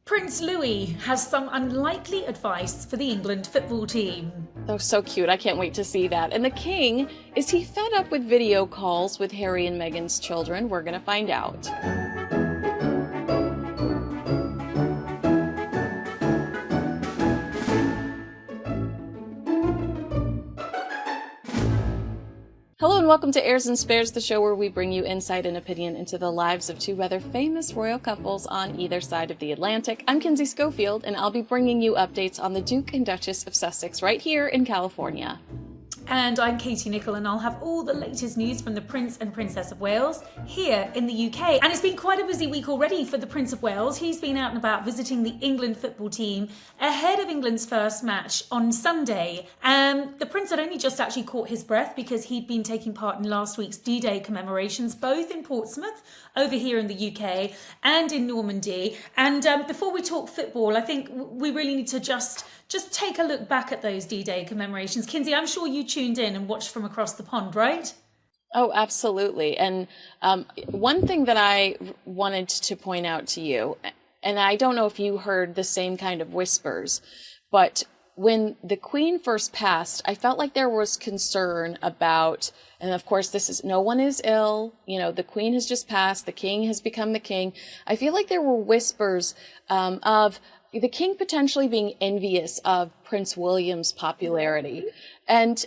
Prince Louie has some unlikely advice for the England football team. Oh, so cute. I can't wait to see that. And the king, is he fed up with video calls with Harry and Meghan's children? We're going to find out. Hello and welcome to Heirs and Spares, the show where we bring you insight and opinion into the lives of two rather famous royal couples on either side of the Atlantic. I'm Kinsey Schofield, and I'll be bringing you updates on the Duke and Duchess of Sussex right here in California. And I'm Nicholl, and I'll have all the latest news from the Prince and Princess of Wales here in the UK. And it's been quite a busy week already for the Prince of Wales. He's been out and about visiting the England football team ahead of England's first match on Sunday. The Prince had only just actually caught his breath because he'd been taking part in last week's D-Day commemorations, both in Portsmouth, over here in the UK, and in Normandy. And before we talk football, I think we really need to just take a look back at those D-Day commemorations. Kinsey, I'm sure you tuned in and watched from across the pond, right? Oh, absolutely. And one thing that I wanted to point out to you, and I don't know if you heard the same kind of whispers, but when the Queen first passed, I felt like there was concern about, and of course no one is ill, the Queen has just passed, the King has become the King. I feel like there were whispers of the King potentially being envious of Prince William's popularity. And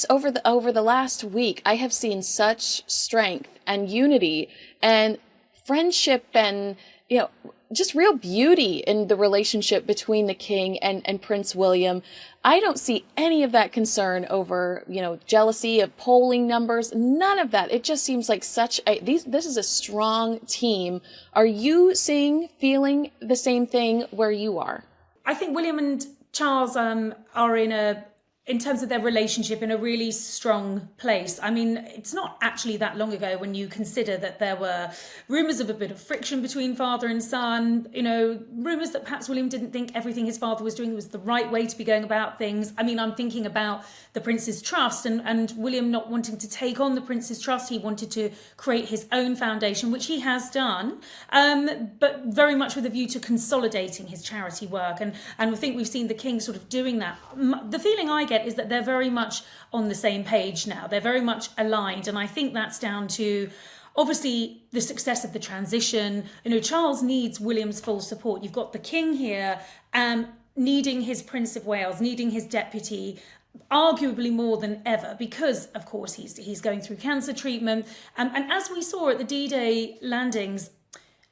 over the last week, I have seen such strength and unity and friendship and, just real beauty in the relationship between the King and Prince William. I don't see any of that concern over, jealousy of polling numbers, none of that. It just seems like this is a strong team. Are you feeling the same thing where you are? I think William and Charles are in terms of their relationship, in a really strong place. I mean, it's not actually that long ago when you consider that there were rumours of a bit of friction between father and son, rumours that perhaps William didn't think everything his father was doing was the right way to be going about things. I mean, I'm thinking about the Prince's Trust and William not wanting to take on the Prince's Trust. He wanted to create his own foundation, which he has done, but very much with a view to consolidating his charity work. And I think we've seen the King sort of doing that. The feeling I get is that they're very much on the same page now. They're very much aligned. And I think that's down to, obviously, the success of the transition. Charles needs William's full support. You've got the King here needing his Prince of Wales, needing his deputy, arguably more than ever, because, of course, he's going through cancer treatment. And as we saw at the D-Day landings,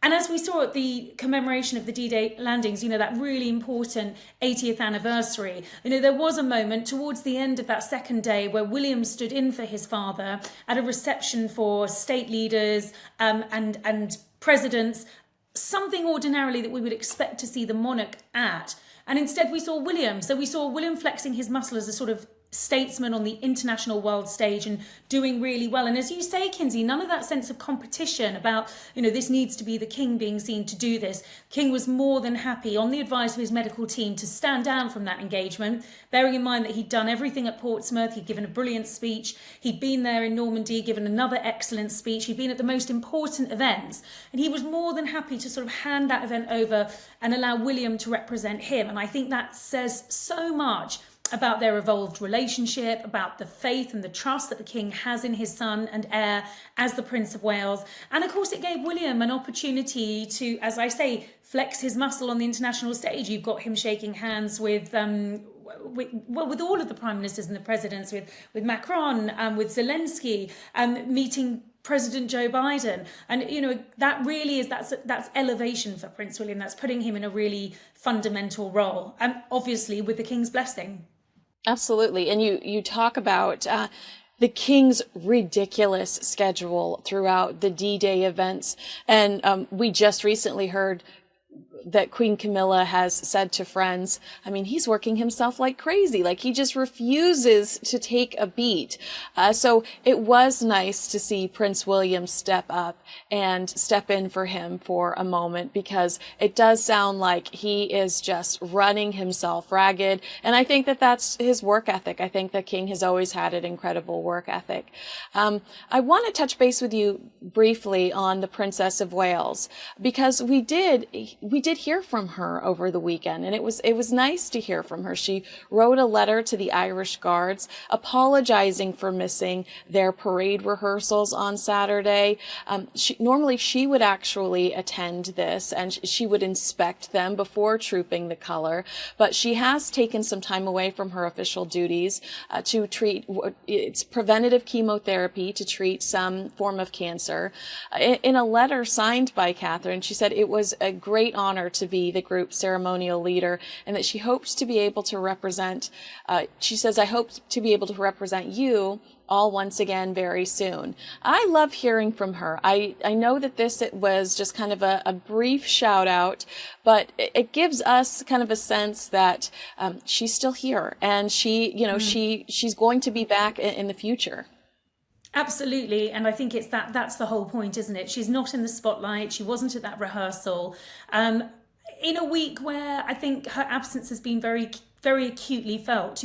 and as we saw at the commemoration of the D-Day landings, that really important 80th anniversary, there was a moment towards the end of that second day where William stood in for his father at a reception for state leaders and presidents, something ordinarily that we would expect to see the monarch at. And instead we saw William. So we saw William flexing his muscle as a sort of statesman on the international world stage and doing really well. And as you say, Kinsey, none of that sense of competition about, this needs to be the King being seen to do this. King was more than happy, on the advice of his medical team, to stand down from that engagement, bearing in mind that he'd done everything at Portsmouth. He'd given a brilliant speech. He'd been there in Normandy, given another excellent speech. He'd been at the most important events. And he was more than happy to sort of hand that event over and allow William to represent him. And I think that says so much about their evolved relationship, about the faith and the trust that the King has in his son and heir as the Prince of Wales. And of course, it gave William an opportunity to, as I say, flex his muscle on the international stage. You've got him shaking hands with all of the prime ministers and the presidents, with Macron and with Zelensky, meeting President Joe Biden. And, that really is, that's elevation for Prince William. That's putting him in a really fundamental role, and obviously with the King's blessing. Absolutely. And you talk about the King's ridiculous schedule throughout the D-Day events. And we just recently heard that Queen Camilla has said to friends, he's working himself like crazy. Like, he just refuses to take a beat. So it was nice to see Prince William step up and step in for him for a moment, because it does sound like he is just running himself ragged. And I think that that's his work ethic. I think the King has always had an incredible work ethic. I want to touch base with you briefly on the Princess of Wales, because we did hear from her over the weekend, and it was nice to hear from her. She wrote a letter to the Irish Guards apologizing for missing their parade rehearsals on Saturday. Normally she would actually attend this, and she would inspect them before trooping the color, but she has taken some time away from her official duties to treat, it's preventative chemotherapy to treat some form of cancer. In a letter signed by Catherine, she said it was a great honor to be the group's ceremonial leader, and that she hopes to be able to represent, she says, I hope to be able to represent you all once again very soon. I love hearing from her. I know that it was just kind of a brief shout out, but it gives us kind of a sense that she's still here, and she's going to be back in the future. Absolutely. And I think it's that's the whole point, isn't it? She's not in the spotlight. She wasn't at that rehearsal. In a week where I think her absence has been very, very acutely felt.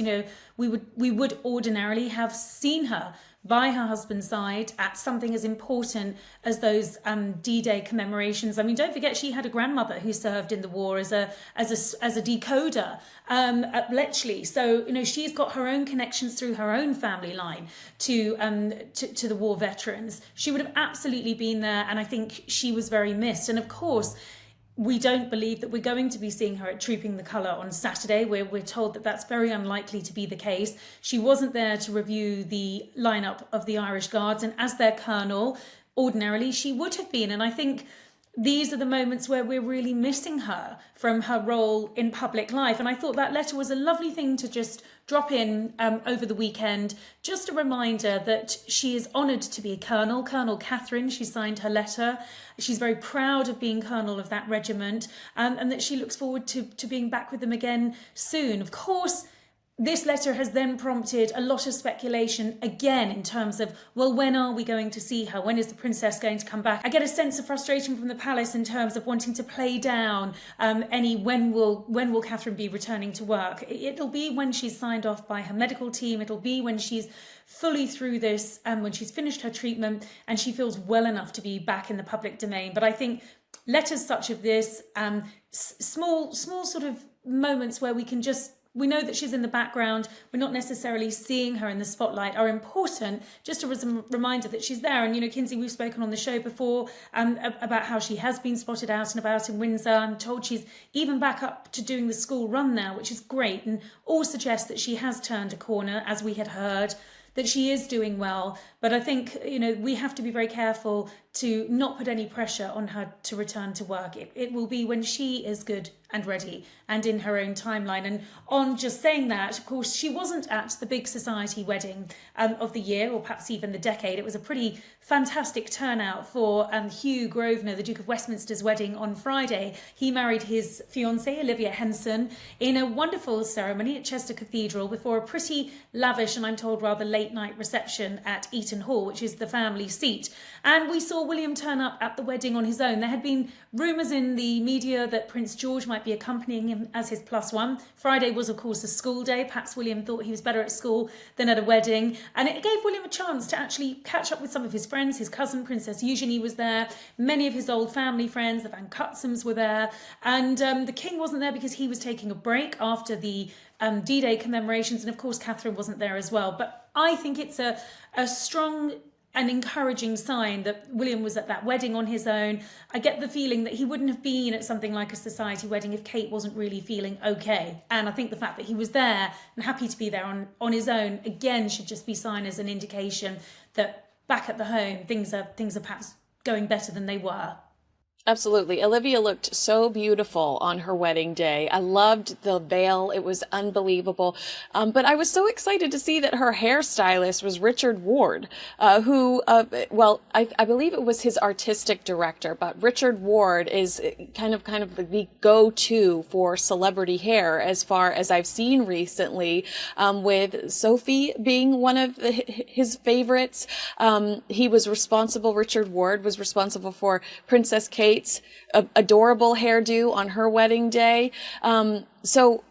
We would ordinarily have seen her by her husband's side at something as important as those D-Day commemorations. I mean, don't forget she had a grandmother who served in the war as a decoder at Bletchley. So she's got her own connections through her own family line to the war veterans. She would have absolutely been there, and I think she was very missed. And of course, we don't believe that we're going to be seeing her at Trooping the Colour on Saturday. We're told that that's very unlikely to be the case. She wasn't there to review the lineup of the Irish Guards, and as their colonel, ordinarily she would have been. And I think these are the moments where we're really missing her from her role in public life. And I thought that letter was a lovely thing to just drop in over the weekend. Just a reminder that she is honoured to be a colonel. Colonel Catherine, she signed her letter. She's very proud of being colonel of that regiment, and that she looks forward to being back with them again soon. Of course, this letter has then prompted a lot of speculation again in terms of, well, when are we going to see her? When is the princess going to come back? I get a sense of frustration from the palace in terms of wanting to play down any when will Catherine be returning to work. It'll be when she's signed off by her medical team. It'll be when she's fully through this, when she's finished her treatment and she feels well enough to be back in the public domain. But I think letters such as this, small sort of moments where we know that she's in the background, we're not necessarily seeing her in the spotlight, are important, just a reminder that she's there. And, Kinsey, we've spoken on the show before about how she has been spotted out and about in Windsor, and told she's even back up to doing the school run now, which is great, and all suggests that she has turned a corner, as we had heard, that she is doing well. But I think, we have to be very careful to not put any pressure on her to return to work. It will be when she is good and ready and in her own timeline. And on just saying that, of course, she wasn't at the big society wedding of the year, or perhaps even the decade. It was a pretty fantastic turnout for Hugh Grosvenor, the Duke of Westminster's wedding on Friday. He married his fiancée, Olivia Henson, in a wonderful ceremony at Chester Cathedral before a pretty lavish, and I'm told rather late night reception at Eton Hall, which is the family seat. And we saw William turn up at the wedding on his own. There had been rumours in the media that Prince George might be accompanying him as his +1. Friday was, of course, a school day. Perhaps William thought he was better at school than at a wedding. And it gave William a chance to actually catch up with some of his friends. His cousin, Princess Eugenie, was there. Many of his old family friends, the Van Cutsums, were there. And the King wasn't there because he was taking a break after the D-Day commemorations. And, of course, Catherine wasn't there as well. But I think it's a strong an encouraging sign that William was at that wedding on his own. I get the feeling that he wouldn't have been at something like a society wedding if Kate wasn't really feeling okay. And I think the fact that he was there and happy to be there on his own, again, should just be seen as an indication that back at the home, things are perhaps going better than they were. Absolutely. Olivia looked so beautiful on her wedding day. I loved the veil. It was unbelievable. But I was so excited to see that her hairstylist was Richard Ward, who, I believe it was his artistic director, but Richard Ward is kind of the go-to for celebrity hair as far as I've seen recently, with Sophie being one of his favorites. Richard Ward was responsible for Princess Kate's adorable hairdo on her wedding day. So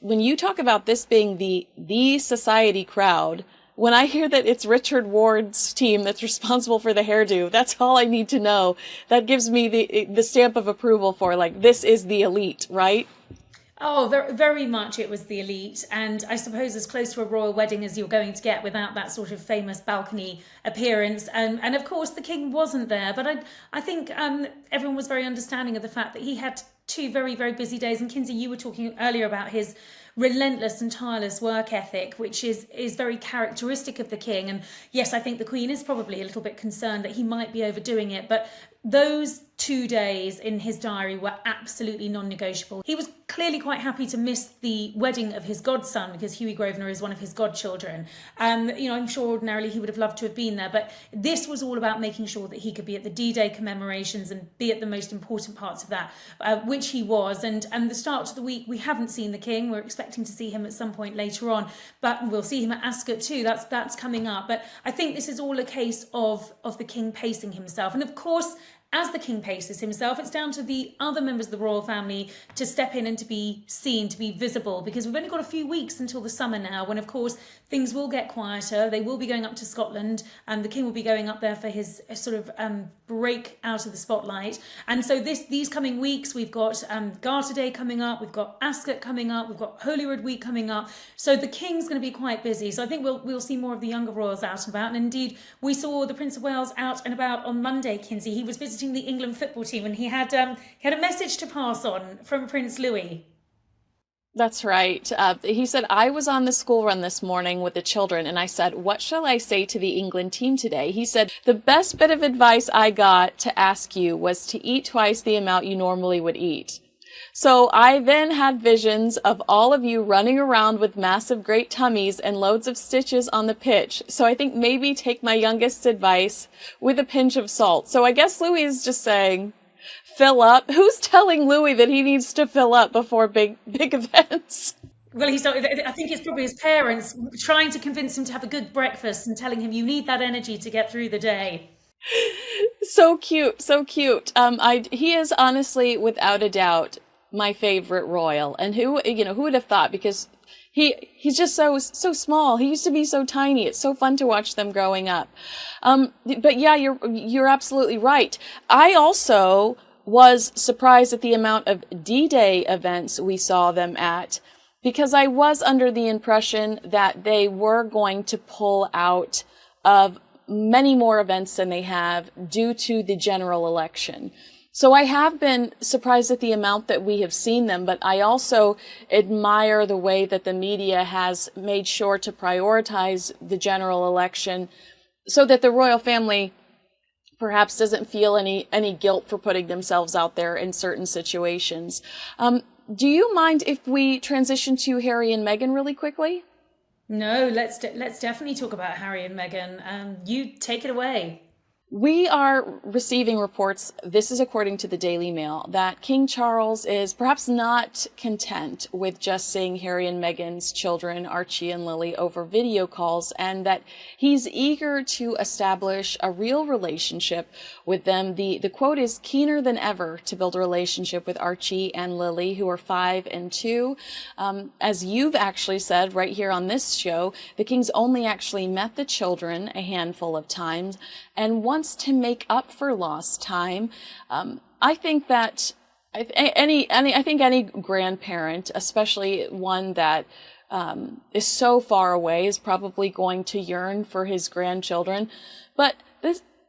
when you talk about this being the society crowd, when I hear that it's Richard Ward's team that's responsible for the hairdo, that's all I need to know. That gives me the stamp of approval for, like, this is the elite, right? Oh, very, very much it was the elite, and I suppose as close to a royal wedding as you're going to get without that sort of famous balcony appearance. And of course, the king wasn't there, but I think everyone was very understanding of the fact that he had two very, very busy days. And Kinsey, you were talking earlier about his relentless and tireless work ethic, which is very characteristic of the king. And yes, I think the Queen is probably a little bit concerned that he might be overdoing it, but those 2 days in his diary were absolutely non-negotiable. He was clearly quite happy to miss the wedding of his godson because Hughie Grosvenor is one of his godchildren. I'm sure ordinarily he would have loved to have been there, but this was all about making sure that he could be at the D-Day commemorations and be at the most important parts of that, which he was. And the start of the week, we haven't seen the king. We're expecting to see him at some point later on, but we'll see him at Ascot too. That's coming up. But I think this is all a case of the king pacing himself. And of course, as the king paces himself, it's down to the other members of the royal family to step in and to be seen, to be visible, because we've only got a few weeks until the summer now, when of course things will get quieter. They will be going up to Scotland, and the king will be going up there for his sort of break out of the spotlight. And so these coming weeks, we've got Garter Day coming up, we've got Ascot coming up, we've got Holyrood Week coming up. So the king's going to be quite busy. So I think we'll see more of the younger royals out and about. And indeed, we saw the Prince of Wales out and about on Monday, Kinsey. He was visiting the England football team, and he had a message to pass on from Prince Louie. That's right. He said, I was on the school run this morning with the children, and I said, what shall I say to the England team today? He said, the best bit of advice I got to ask you was to eat twice the amount you normally would eat. So I then had visions of all of you running around with massive great tummies and loads of stitches on the pitch. So I think maybe take my youngest's advice with a pinch of salt. So I guess Louis is just saying, fill up. Who's telling Louis that he needs to fill up before big events? Well, he's not. I think it's probably his parents trying to convince him to have a good breakfast and telling him you need that energy to get through the day. So cute, so cute. He is honestly, without a doubt, my favorite royal. And who would have thought? Because he's just so small. He used to be so tiny. It's so fun to watch them growing up. But yeah, you're absolutely right. I also was surprised at the amount of D-Day events we saw them at, because I was under the impression that they were going to pull out of many more events than they have due to the general election. So I have been surprised at the amount that we have seen them, but I also admire the way that the media has made sure to prioritize the general election so that the royal family perhaps doesn't feel any guilt for putting themselves out there in certain situations. Do you mind if we transition to Harry and Meghan really quickly? No, let's definitely talk about Harry and Meghan. You take it away. We are receiving reports, this is according to the Daily Mail, that King Charles is perhaps not content with just seeing Harry and Meghan's children, Archie and Lily, over video calls, and that he's eager to establish a real relationship with them. The quote is, keener than ever to build a relationship with Archie and Lily, who are 5 and 2. As you've actually said right here on this show, the King's only actually met the children a handful of times and wants to make up for lost time. I think that any grandparent, especially one that is so far away, is probably going to yearn for his grandchildren. But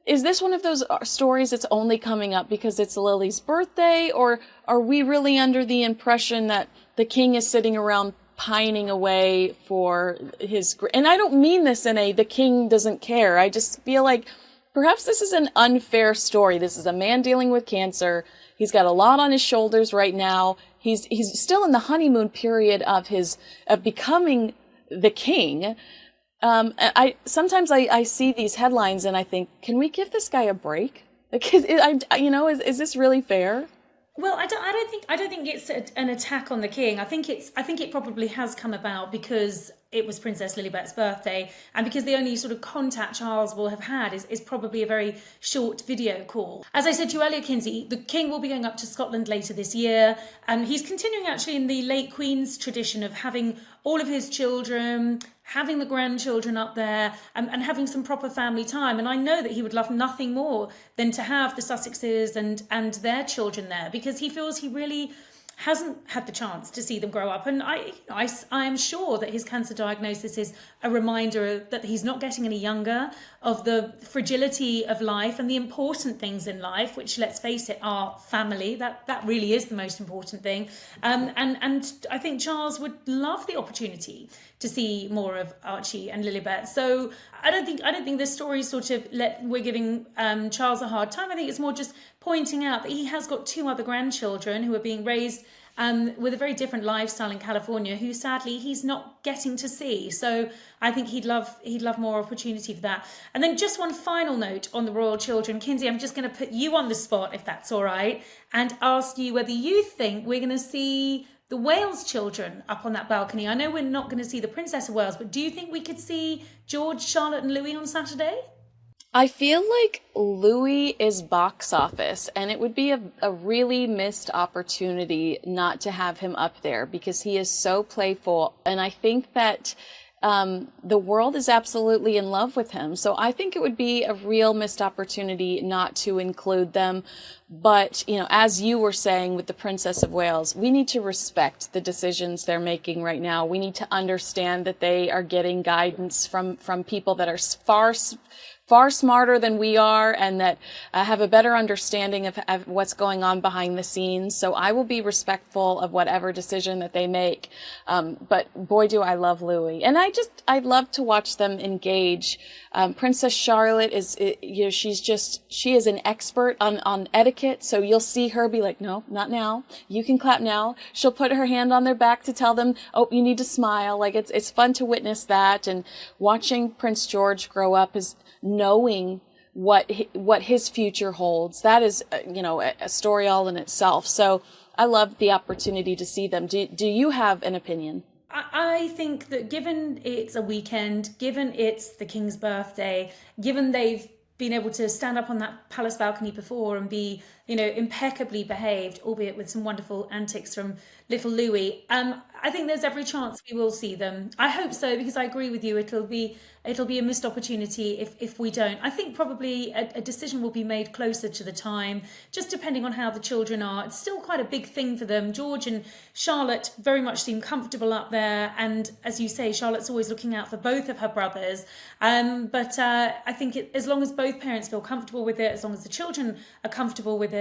is this one of those stories that's only coming up because it's Lily's birthday, or are we really under the impression that the king is sitting around pining away for his? And I don't mean this in the king doesn't care. I just feel like perhaps this is an unfair story. This is a man dealing with cancer. He's got a lot on his shoulders right now. He's still in the honeymoon period of becoming the king. Sometimes I see these headlines and I think, can we give this guy a break? Like, is this really fair? Well, I don't think it's an attack on the king. I think it probably has come about because it was Princess Lilibet's birthday, and because the only sort of contact Charles will have had is probably a very short video call. As I said to you earlier, Kinsey, the King will be going up to Scotland later this year, and he's continuing actually in the late Queen's tradition of having all of his children, having the grandchildren up there, and having some proper family time. And I know that he would love nothing more than to have the Sussexes and their children there, because he feels he really hasn't had the chance to see them grow up. And I am sure that his cancer diagnosis is a reminder that he's not getting any younger, of the fragility of life and the important things in life, which, let's face it, are family. That really is the most important thing. And I think Charles would love the opportunity to see more of Archie and Lilibet. So I don't think this story is sort of we're giving Charles a hard time. I think it's more just pointing out that he has got 2 other grandchildren who are being raised with a very different lifestyle in California, who sadly he's not getting to see. So I think he'd love more opportunity for that. And then just one final note on the royal children. Kinsey, I'm just going to put you on the spot, if that's all right, and ask you whether you think we're going to see the Wales children up on that balcony. I know we're not going to see the Princess of Wales, but do you think we could see George, Charlotte and Louis on Saturday? I feel like Louie is box office, and it would be a really missed opportunity not to have him up there, because he is so playful. And I think that the world is absolutely in love with him. So I think it would be a real missed opportunity not to include them. But, you know, as you were saying with the Princess of Wales, we need to respect the decisions they're making right now. We need to understand that they are getting guidance from people that are far smarter than we are, and that have a better understanding of what's going on behind the scenes. So I will be respectful of whatever decision that they make. But boy, do I love Louis. And I love to watch them engage. Princess Charlotte she is an expert on etiquette. So you'll see her be like, no, not now. You can clap now. She'll put her hand on their back to tell them, oh, you need to smile. Like it's fun to witness that. And watching Prince George grow up is knowing what his future holds. That is, a story all in itself. So I love the opportunity to see them. Do you have an opinion? I think that given it's a weekend, given it's the King's birthday, given they've been able to stand up on that palace balcony before and be, impeccably behaved, albeit with some wonderful antics from little Louis, I think there's every chance we will see them. I hope so, because I agree with you. It'll be a missed opportunity if we don't. I think probably a decision will be made closer to the time, just depending on how the children are. It's still quite a big thing for them. George and Charlotte very much seem comfortable up there, and as you say, Charlotte's always looking out for both of her brothers. But I think as long as both parents feel comfortable with it, as long as the children are comfortable with it,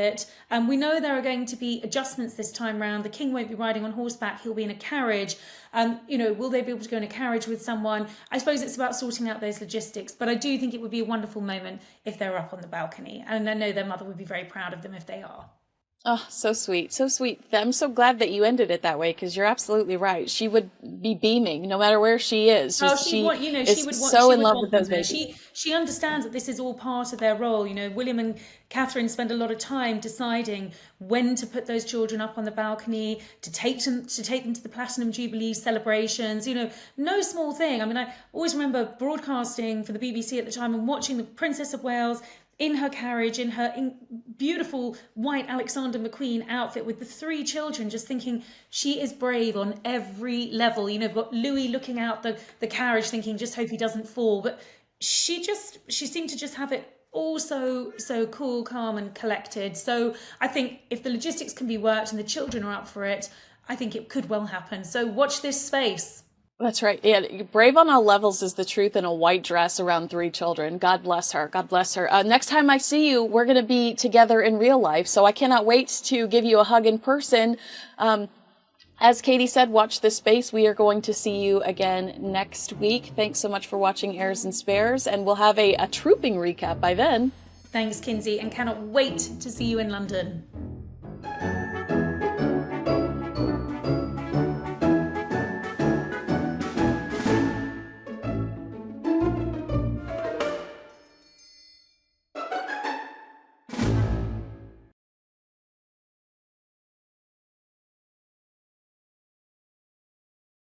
we know there are going to be adjustments this time round. The King won't be riding on horseback; he'll be in a carriage. Will they be able to go in a carriage with someone? I suppose it's about sorting out those logistics, but I do think it would be a wonderful moment if they're up on the balcony, and I know their mother would be very proud of them if they are. Oh, so sweet, so sweet. I'm so glad that you ended it that way, because you're absolutely right. She would be beaming no matter where she is. She would in love with those babies. She understands that this is all part of their role. William and Catherine spend a lot of time deciding when to put those children up on the balcony, to take them to the Platinum Jubilee celebrations. No small thing. I mean, I always remember broadcasting for the BBC at the time and watching the Princess of Wales in her carriage, in her beautiful white Alexander McQueen outfit with the 3 children, just thinking she is brave on every level. We've got Louis looking out the carriage thinking, just hope he doesn't fall. But she seemed to just have it all so cool, calm and collected. So I think if the logistics can be worked and the children are up for it, I think it could well happen. So watch this space. That's right. Yeah, brave on all levels is the truth in a white dress around 3 children. God bless her. God bless her. Next time I see you, we're going to be together in real life. So I cannot wait to give you a hug in person. As Katie said, watch this space. We are going to see you again next week. Thanks so much for watching Heirs and Spares, and we'll have a trooping recap by then. Thanks, Kinsey, and cannot wait to see you in London.